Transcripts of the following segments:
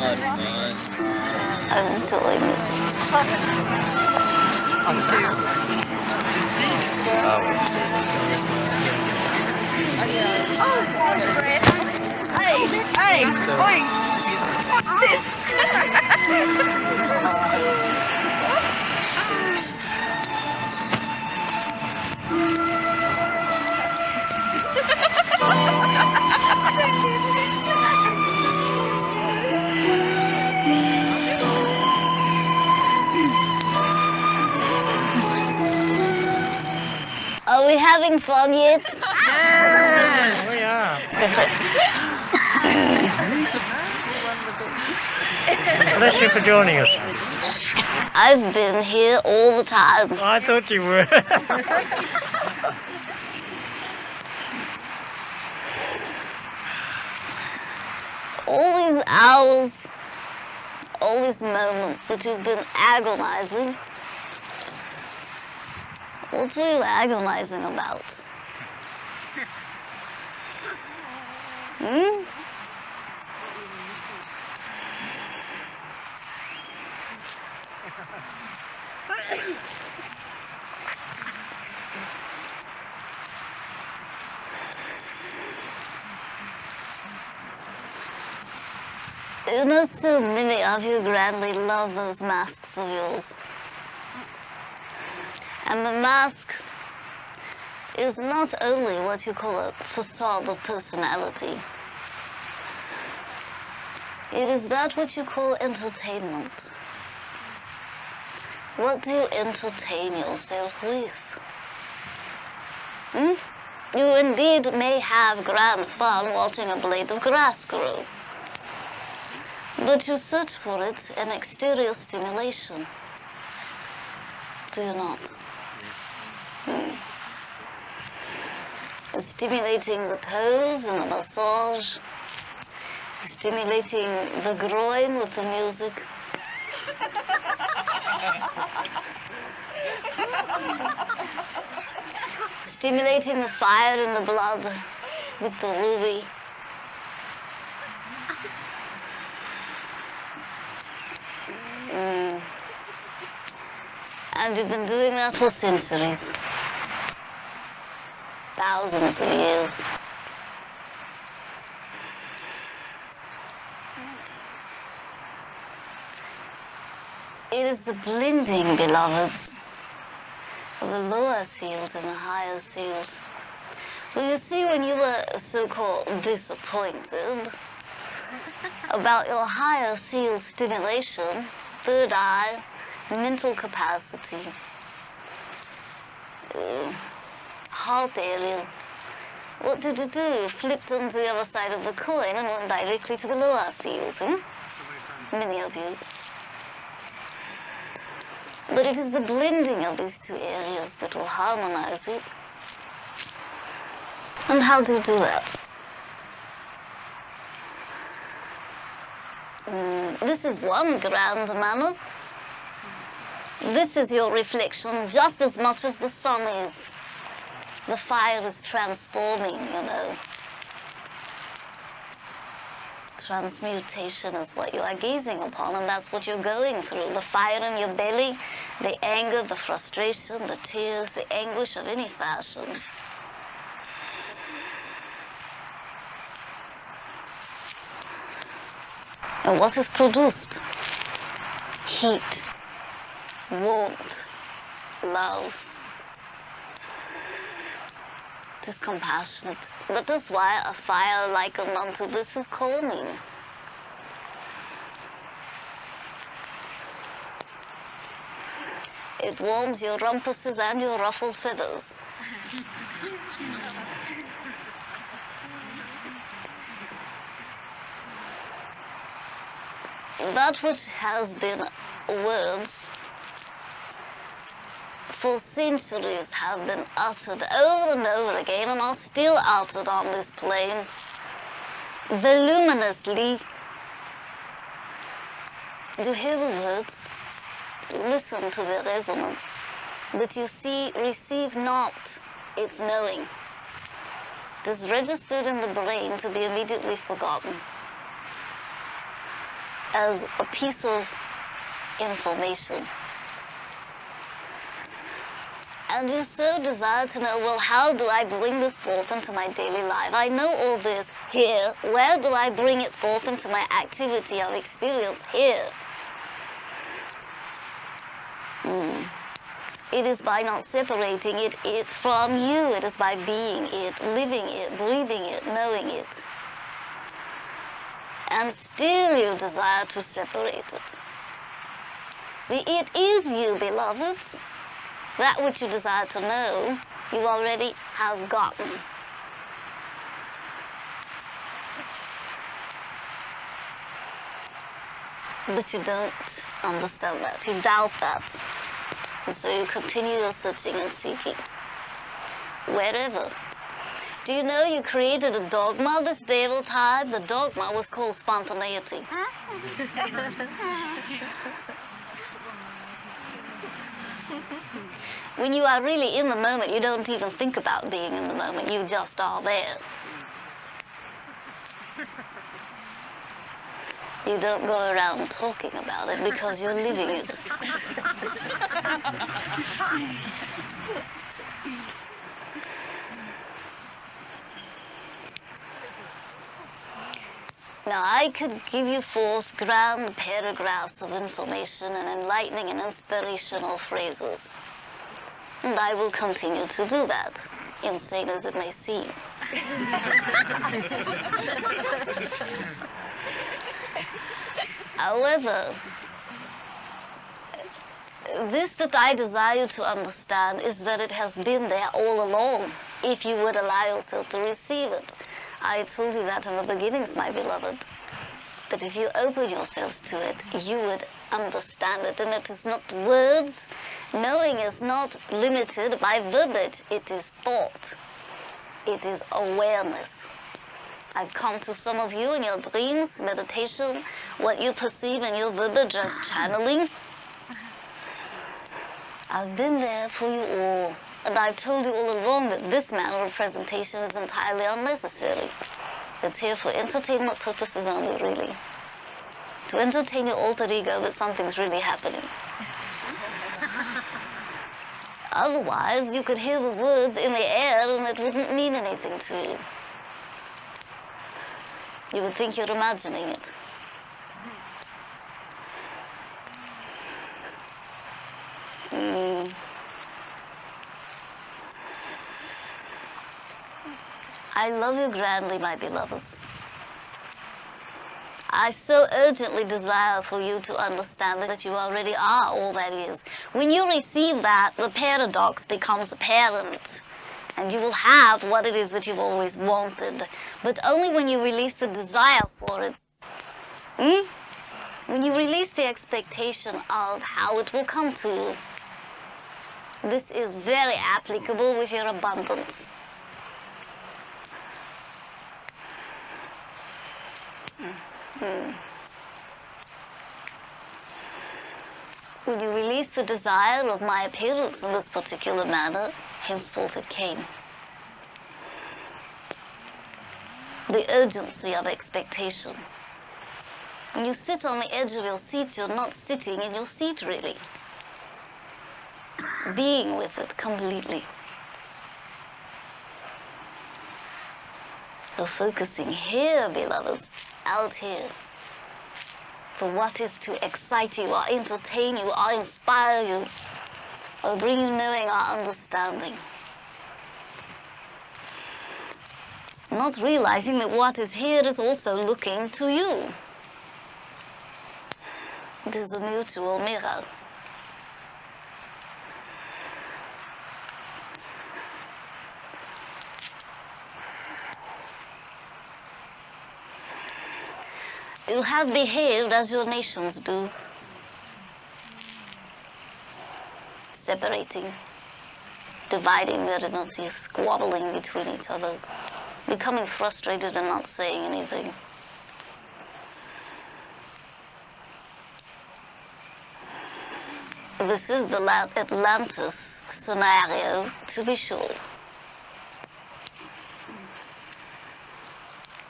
I'm enjoying it. Hey, hey, oi! What's this? Are we having fun yet? Yeah, we are. Bless you for joining us. I've been here all the time. I thought you were. All these hours, all these moments that you've been agonizing. What were you agonizing about? Hmm? You know, so many of you grandly love those masks of yours. And the mask is not only what you call a facade of personality. It is that what you call entertainment. What do you entertain yourself with? Hmm? You indeed may have grand fun watching a blade of grass grow. But you search for it in exterior stimulation. Do you not? Stimulating the toes and the massage. Stimulating the groin with the music. Stimulating the fire in the blood with the ruby. And you've been doing that for centuries. Thousands of years. It is the blending, beloveds, of the lower seals and the higher seals. Well, you see, when you were so-called disappointed about your higher seal stimulation, third eye, mental capacity, heart area, what did you do? Flipped onto the other side of the coin and went directly to the lower seals, Many of you. But it is the blending of these two areas that will harmonize it. And how do you do that? This is one grand manner. This is your reflection just as much as the sun is. The fire is transforming, Transmutation is what you are gazing upon, and that's what you're going through. The fire in your belly, the anger, the frustration, the tears, the anguish of any fashion. And what is produced? Heat, warmth, love. It is compassionate. That is why a fire likened unto this is calming. It warms your rumpuses and your ruffled feathers. That which has been words for centuries have been uttered over and over again and are still uttered on this plane, voluminously. Do you hear the words? Listen to the resonance. That you see, receive not its knowing. It is registered in the brain to be immediately forgotten. as a piece of information. And you so desire to know, well, how do I bring this forth into my daily life? I know all this here. Where do I bring it forth into my activity of experience here? It is by not separating it from you. It is by being it, living it, breathing it, knowing it. And still you desire to separate it. The it is you, beloveds. That which you desire to know, you already have gotten. But you don't understand that. You doubt that. And so you continue your searching and seeking. Wherever. Do you know you created a dogma this day of all time? The dogma was called spontaneity. When you are really in the moment, you don't even think about being in the moment. You just are there. You don't go around talking about it because you're living it. Now, I could give you forth grand paragraphs of information and enlightening and inspirational phrases. And I will continue to do that, insane as it may seem. However, this that I desire you to understand is that it has been there all along, if you would allow yourself to receive it. I told you that in the beginnings, my beloved, that if you open yourselves to it, you would understand it. And it is not words. Knowing is not limited by verbiage. It is thought. It is awareness. I've come to some of you in your dreams, meditation, what you perceive in your verbiage as channeling. I've been there for you all. And I've told you all along that this manner of presentation is entirely unnecessary. It's here for entertainment purposes only, really. To entertain your alter ego that something's really happening. Otherwise, you could hear the words in the air and it wouldn't mean anything to you. You would think you're imagining it. I love you grandly, my beloveds. I so urgently desire for you to understand that you already are all that is. When you receive that, the paradox becomes apparent. And you will have what it is that you've always wanted. But only when you release the desire for it. When you release the expectation of how it will come to you. This is very applicable with your abundance. When you release the desire of my appearance in this particular manner, henceforth it came. The urgency of expectation. When you sit on the edge of your seat, you're not sitting in your seat, really. Being with it completely. You're focusing here, beloveds, out here. For what is to excite you, or entertain you, or inspire you, or bring you knowing or understanding. Not realizing that what is here is also looking to you. It is a mutual mirror. You have behaved as your nations do. Separating, dividing their energy, squabbling between each other, becoming frustrated and not saying anything. This is the Atlantis scenario, to be sure.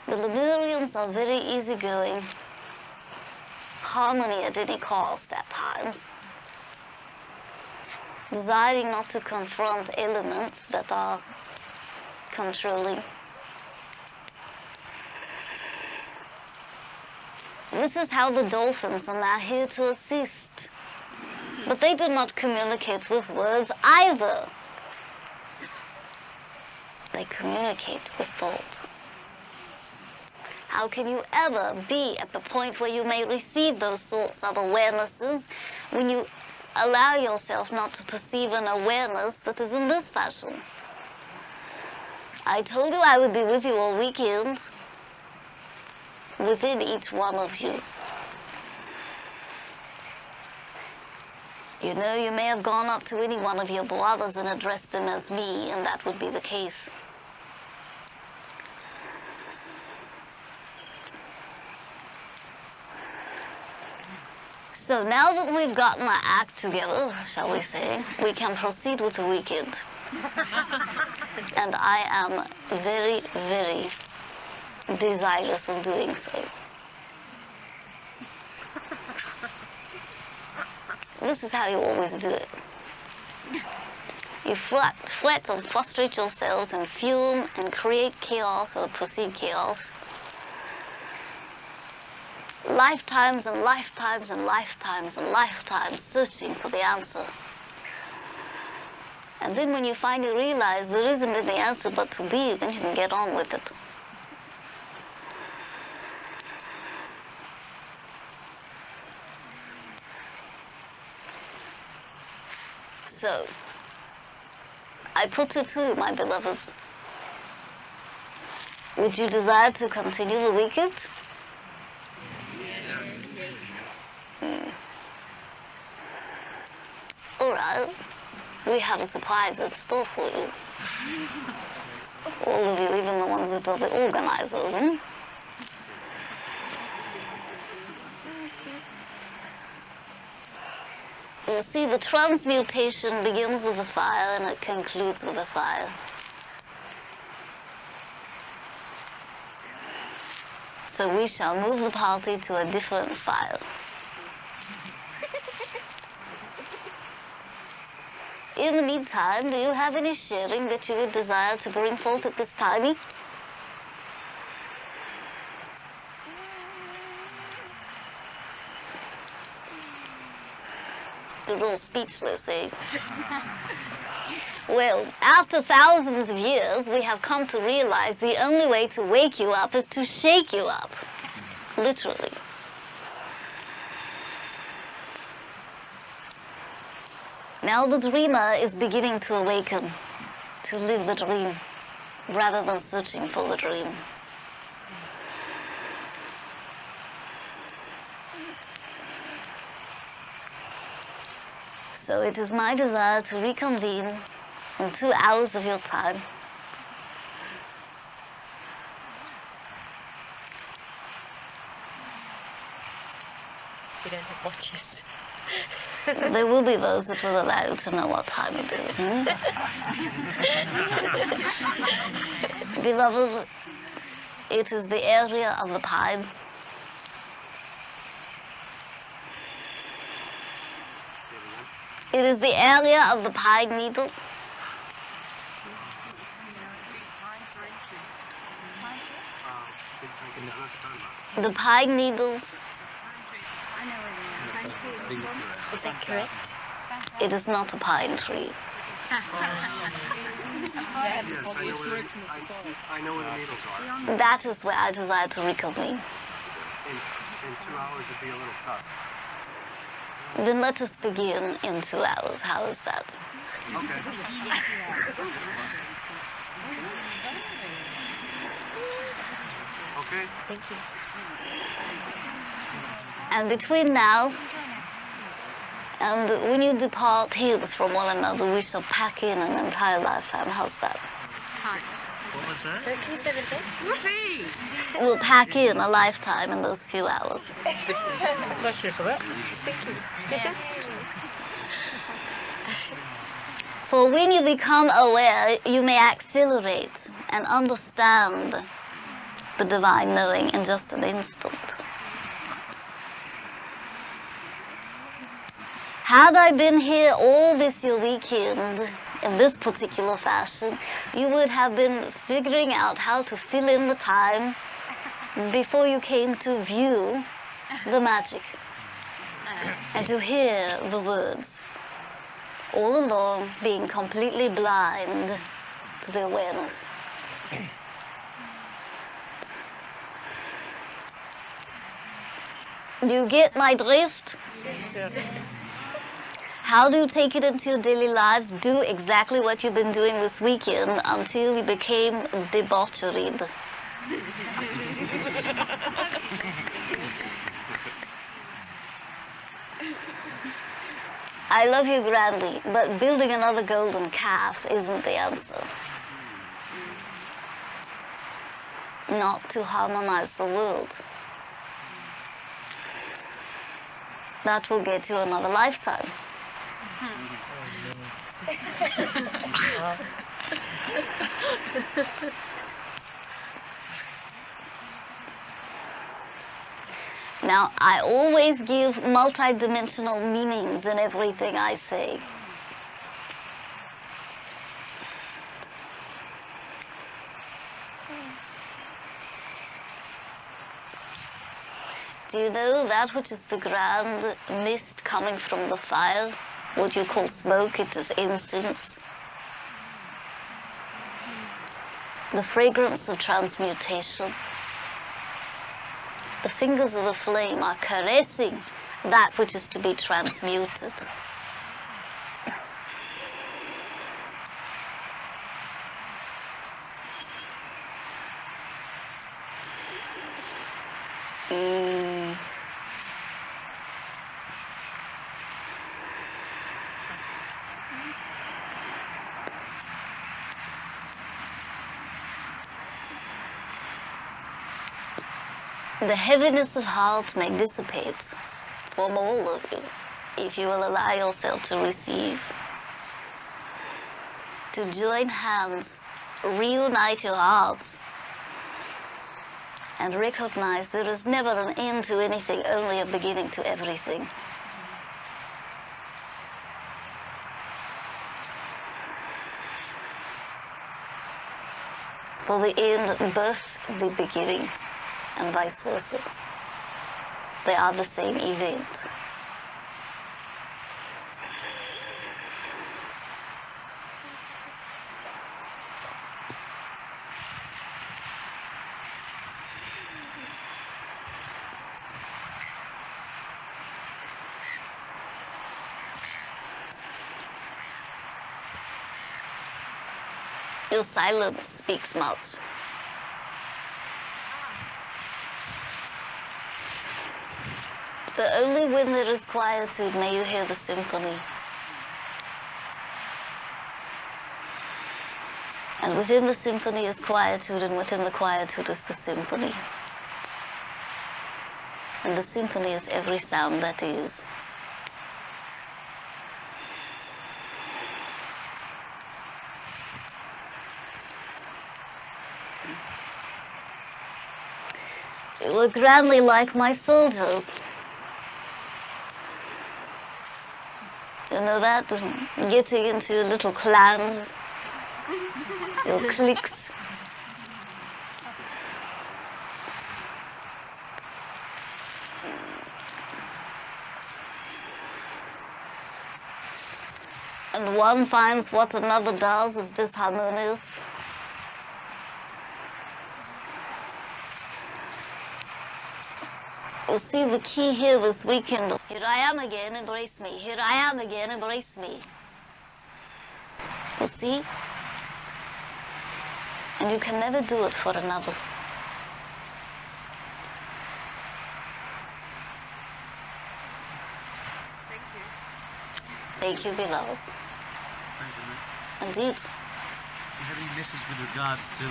The Lemurians are very easygoing. harmony at any cost at times, desiring not to confront elements that are controlling. This is how the dolphins are now here to assist. But they do not communicate with words either. They communicate with thought. How can you ever be at the point where you may receive those sorts of awarenesses when you allow yourself not to perceive an awareness that is in this fashion? I told you I would be with you all weekend, within each one of you. You know, you may have gone up to any one of your brothers and addressed them as me, and that would be the case. So now that we've gotten our act together, shall we say, we can proceed with the weekend. And I am very, very desirous of doing so. This is how you always do it. You fret and frustrate yourselves and fume and create chaos or perceive chaos. Lifetimes and lifetimes and lifetimes and lifetimes searching for the answer. And then when you finally realize there isn't any answer but to be, then you can get on with it. So, I put it to you, my beloveds. Would you desire to continue the weekend? All right. We have a surprise in store for you. All of you, even the ones that are the organizers, hmm? You see, the transmutation begins with a fire and it concludes with a fire. So we shall move the party to a different fire. In the meantime, do you have any sharing that you would desire to bring forth at this time? You're all speechless, eh? Well, after thousands of years, we have come to realize the only way to wake you up is to shake you up. Literally. Now the dreamer is beginning to awaken, to live the dream, rather than searching for the dream. So it is my desire to reconvene in 2 hours of your time. We don't have watches. There will be those that will allow you to know what time it is. Beloved, it is the area of the pine. It is the area of the pine needle. The pine needles. Is that correct? It is not a pine tree. Yes, I know where the needles are. That is where I desire to reconvene. In 2 hours, it'd be a little tough. Then let us begin in 2 hours. How is that? Okay. Okay. Thank you. And between now and when you depart hence from one another, we shall pack in an entire lifetime. How's that? What was that? So can you say that again? We'll pack in a lifetime in those few hours. Bless you for that. For when you become aware, you may accelerate and understand the divine knowing in just an instant. Had I been here all this your weekend in this particular fashion, you would have been figuring out how to fill in the time before you came to view the magic and to hear the words, all along being completely blind to the awareness. Do you get my drift? How do you take it into your daily lives? Do exactly what you've been doing this weekend until you became debaucheried. I love you grandly, but building another golden calf isn't the answer. Not to harmonize the world. That will get you another lifetime. Now, I always give multidimensional meanings in everything I say. Do you know that which is the grand mist coming from the fire? What you call smoke, it is incense. The fragrance of transmutation. The fingers of the flame are caressing that which is to be transmuted. The heaviness of heart may dissipate from all of you if you will allow yourself to receive. To join hands, reunite your hearts, and recognize there is never an end to anything, only a beginning to everything. For the end birth the beginning, and vice versa. They are the same event. Your silence speaks much. But only when there is quietude may you hear the symphony. And within the symphony is quietude, and within the quietude is the symphony. And the symphony is every sound that is. You were grandly like my soldiers. You know that? Getting into your little clans, your cliques. And one finds what another does is disharmonious. You'll see the key here this weekend. Here I am again, embrace me. Here I am again, embrace me. You see? And you can never do it for another. Thank you. Thank you, beloved. Thanks, Jeanette. Indeed. Do you have any message with regards to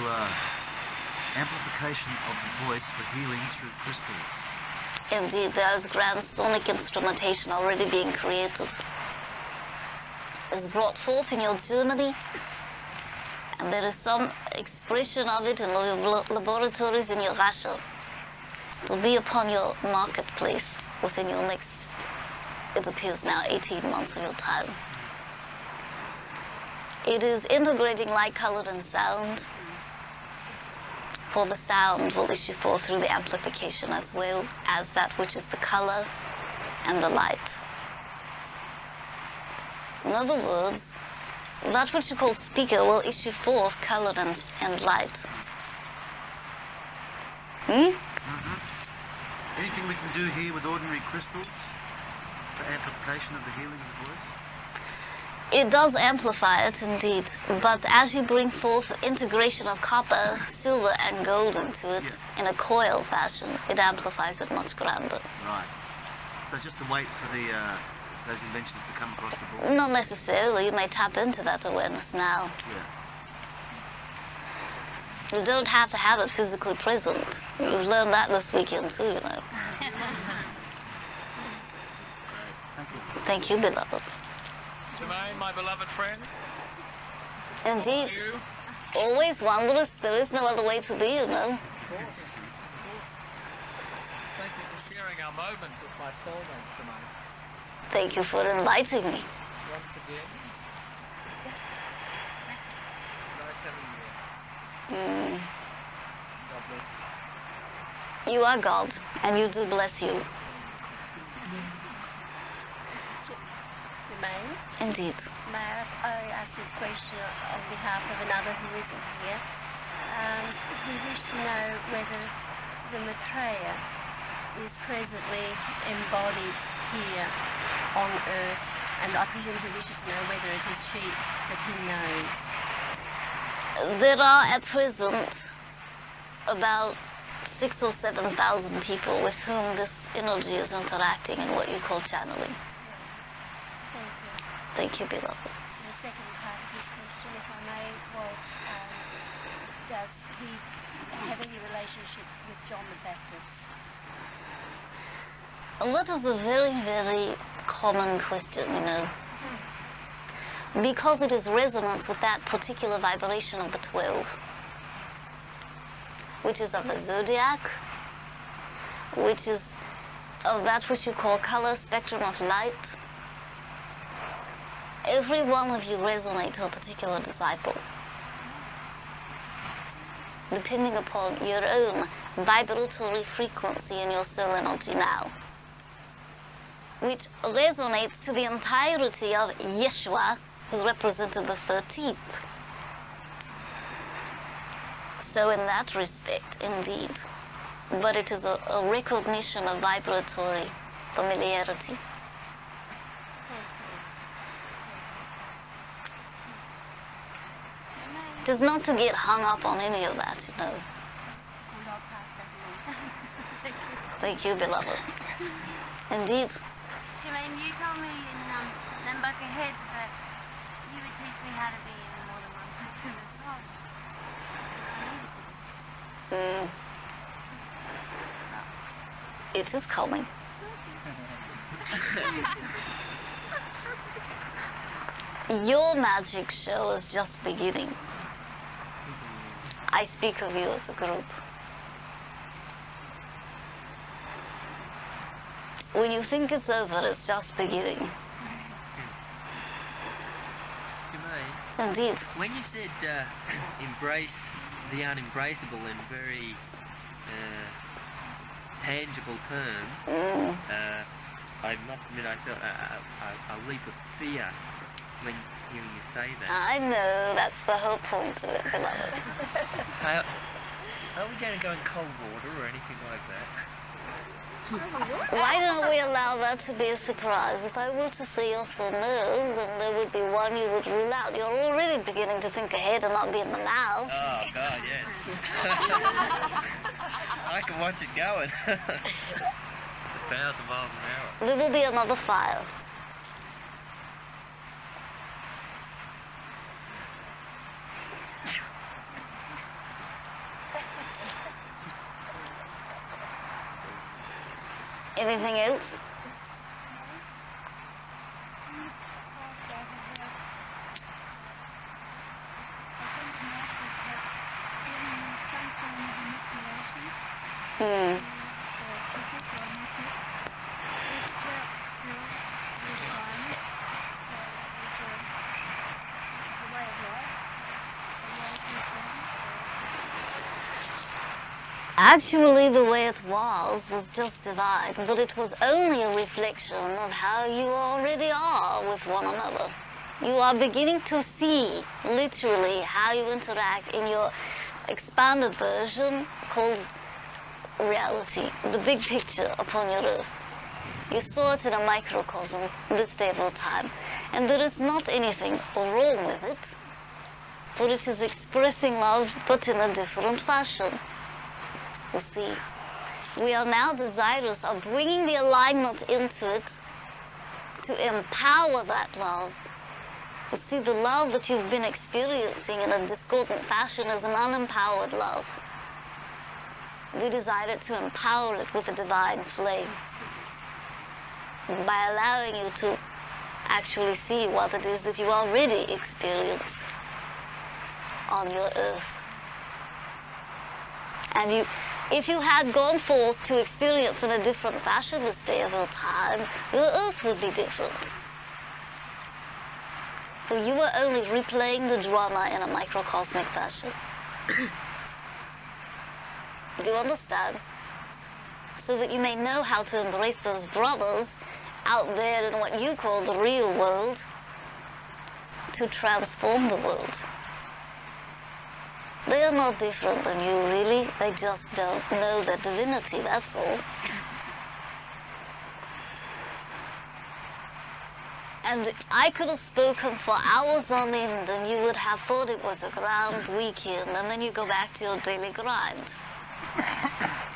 amplification of the voice for healing through crystals? Indeed, there's grand sonic instrumentation already being created. It's brought forth in your Germany, and there is some expression of it in your laboratories in your Russia. It will be upon your marketplace within your next it appears now, 18 months of your time. It is integrating light, color, and sound. For the sound will issue forth through the amplification as well as that which is the color and the light. In other words, that which you call speaker will issue forth color and light. Anything we can do here with ordinary crystals for amplification of the healing of the voice? It does amplify it indeed, but as you bring forth integration of copper, silver, and gold into it in a coil fashion, it amplifies it much grander. Right. So just to wait for the those inventions to come across the board? Not necessarily. You may tap into that awareness now. Yeah. You don't have to have it physically present. You've learned that this weekend too, you know. Thank you, beloved. Germain, my beloved friend. Indeed. You? Always wondrous. There is no other way to be, you know. Thank you for sharing our moment with my soulmate, Germain. Thank you for inviting me. Once again. It's nice having you. God bless you. You are God, and you do bless you. Germain, Indeed. may I ask this question on behalf of another who isn't here? We wish to know whether the Maitreya is presently embodied here on Earth, and I presume he wishes to know whether it is she that he knows. There are at present about 6,000 or 7,000 people with whom this energy is interacting in what you call channeling. Thank you. Thank you, beloved. The second part of his question, if I may, was does he have any relationship with John the Baptist? Well, that is a very, very common question, you know. Because it is resonance with that particular vibration of the 12, which is of the zodiac, which is of that which you call color spectrum of light. Every one of you resonate to a particular disciple, depending upon your own vibratory frequency in your soul energy now, which resonates to the entirety of Yeshua, who represented the 13th. So in that respect, indeed. But it is a recognition of vibratory familiarity. It is not to get hung up on any of that, you know. And I'll pass that along. Thank you, beloved. Indeed. Jermaine, you told me in them bucket heads that you would teach me how to be in more than one person as well. It is coming. Your magic show is just beginning. I speak of you as a group. When you think it's over, it's just beginning. Jermaine, Indeed. when you said embrace the unembraceable in very tangible terms, I must admit I felt a leap of fear when hearing you say that. I know, that's the whole point of it, beloved. Are we going to go in cold water or anything like that? Why don't we allow that to be a surprise? If I were to say yes or no, then there would be one you would rule out. You're already beginning to think ahead and not be in the now. Oh, God, yes. I can watch it going. 1,000 miles an hour. There will be another fire. Anything else? Actually, the way it was just divine, but it was only a reflection of how you already are with one another. You are beginning to see, literally, how you interact in your expanded version called reality, the big picture upon your earth. You saw it in a microcosm this day of all time, and there is not anything wrong with it, but it is expressing love, but in a different fashion. You see, we are now desirous of bringing the alignment into it to empower that love. You see, the love that you've been experiencing in a discordant fashion is an unempowered love. We desire it to empower it with a divine flame by allowing you to actually see what it is that you already experience on your earth. And if you had gone forth to experience in a different fashion this day of your time, your earth would be different. For you were only replaying the drama in a microcosmic fashion. Do you understand? So that you may know how to embrace those brothers out there in what you call the real world to transform the world. They are not different than you, really. They just don't know their divinity, that's all. And I could have spoken for hours on end, and you would have thought it was a grand weekend, and then you go back to your daily grind.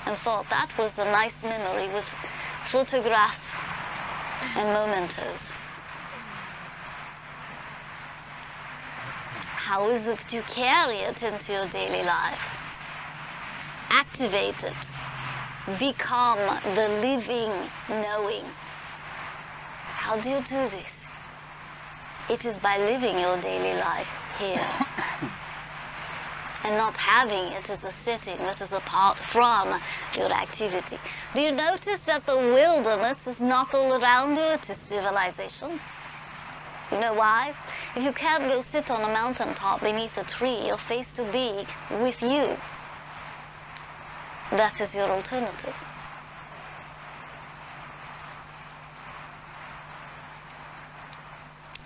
And thought that was a nice memory with photographs and mementos. How is it that you carry it into your daily life? Activate it. Become the living knowing. How do you do this? It is by living your daily life here. And not having it as a setting that is apart from your activity. Do you notice that the wilderness is not all around you, it is civilization? You know why? If you can't go sit on a mountaintop beneath a tree, you're faced to be with you. That is your alternative.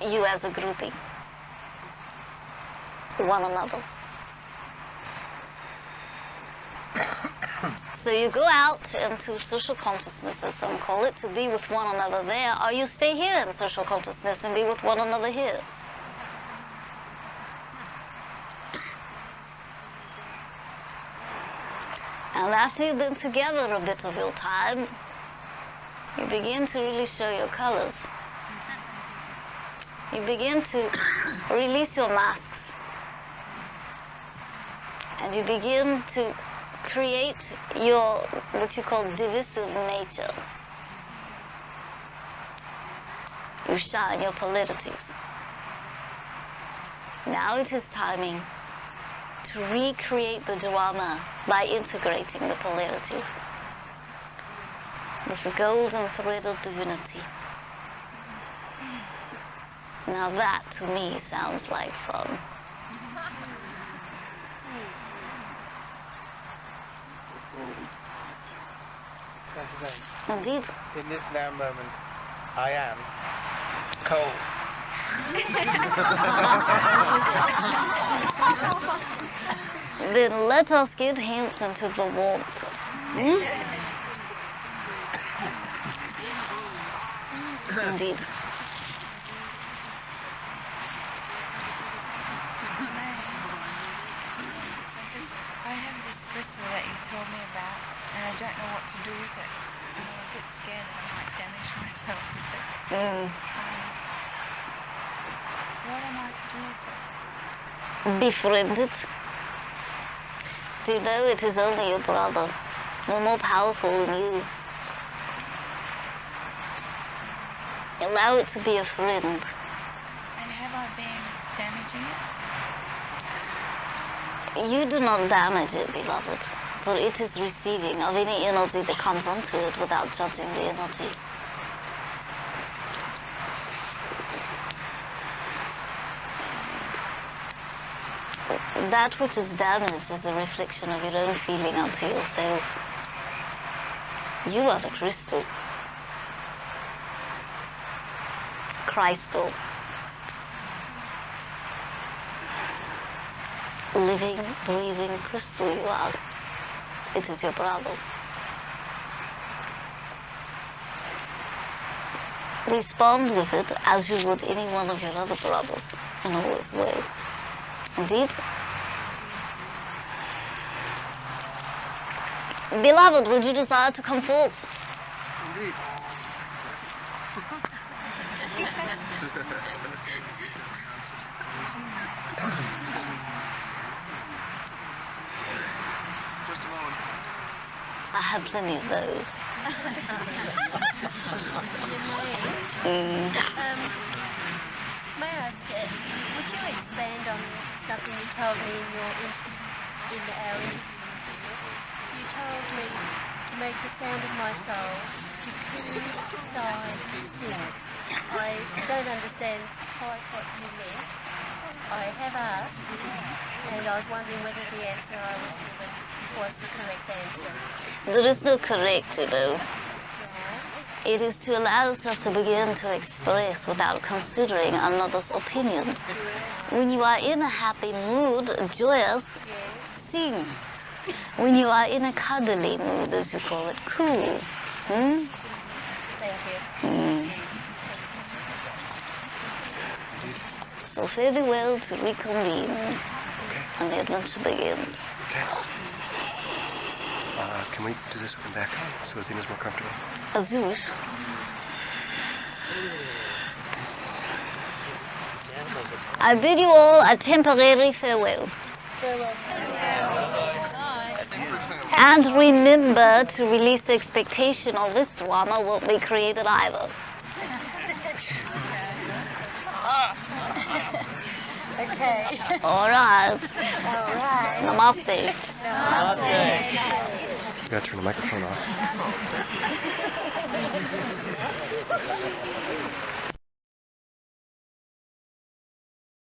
You as a grouping. One another. So you go out into social consciousness, as some call it, to be with one another there, or you stay here in social consciousness and be with one another here. And after you've been together a bit of your time, you begin to really show your colors. You begin to release your masks. And you begin to create your, what you call, divisive nature. You shine your polarities. Now it is timing to recreate the drama by integrating the polarity. This golden thread of divinity. Now that, to me, sounds like fun. Indeed. In this now moment, I am cold. Then let us get hints into the warmth. Indeed. I have this crystal that you told me about, and I don't know what to do with it. I'm a bit scared that I might damage myself with it. What am I to do with it? Befriend it. Do you know it is only your brother, no more powerful than you. Allow it to be a friend. And have I been damaging it? You do not damage it, beloved, for it is receiving of any energy that comes onto it without judging the energy. that which is damaged is a reflection of your own feeling unto yourself. You are the crystal. Crystal. Living, breathing crystal you are. It is your brother. Respond with it as you would any one of your other brothers, and always will. Indeed. Beloved, would you desire to come forth? Indeed. Just a moment. I have plenty of those. May I ask, would you expand on something you told me in our interview? You told me to make the sound of my soul to coo, sigh, sing. I don't understand quite what you meant. I have asked, and I was wondering whether the answer I was given was the correct answer. There is no correct, you know. It is to allow yourself to begin to express without considering another's opinion. When you are in a happy mood, joyous, sing. When you are in a cuddly mood, as you call it, cool. Thank you. So fare thee well to reconvene, and the adventure begins. Okay. Can we do this one back so Azena's more comfortable? As you wish. I bid you all a temporary farewell. And remember to release the expectation of this drama won't be created either. Okay. All right. Namaste. You gotta turn the microphone off.